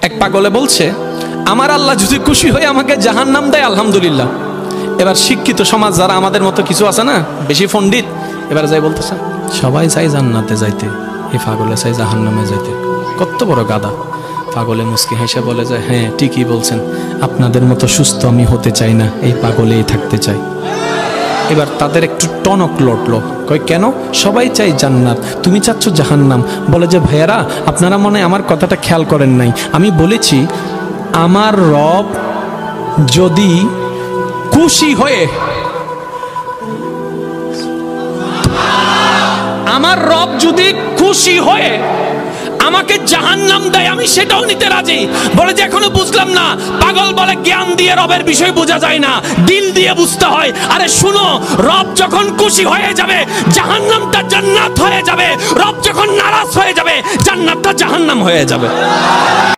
এক পাগলে বলছে, আমার আল্লাহ যদি খুশি হয়ে আমাকে জাহান্নাম দেয় আলহামদুলিল্লাহ। এবার শিক্ষিত সমাজ যারা আমাদের মতো কিছু আছে না, বেশি পণ্ডিত, এবার যাই বলতেছে সবাই চাই জান্নাতে যাইতে, এই পাগলে চাই জাহান্নামে যাইতে। কত বড় গাদা। পাগলে মুস্কি হেসে বলে যায়, হ্যাঁ ঠিকই বলছেন, আপনাদের মতো সুস্থ আমি হতে চাই না, এই পাগলেই থাকতে চাই। এবার তাদের একটু টনক লড়লো, কয় কেন? সবাই চাই জান্নাত, তুমি চাচ্ছ জাহান্নাম। বলে যে ভাইয়ারা, আপনারা মনে আমার কথাটা খেয়াল করেন নাই, আমি বলেছি আমার রব যদি খুশি হয়ে, আমার রব যদি খুশি হয়ে আমাকে জাহান্নাম দেয় আমি সেটাও নিতে রাজি। বলে যে এখনো বুঝলাম না। পাগল বলে জ্ঞান দিয়ে রবের বিষয় বোঝা যায় না, দিল দিয়ে বুঝতে হয়। আরে শুনো, রব যখন খুশি হয়ে যাবে জাহান্নামটা জান্নাত হয়ে যাবে, রব যখন নারাজ হয়ে যাবে জান্নাতটা জাহান্নাম হয়ে যাবে।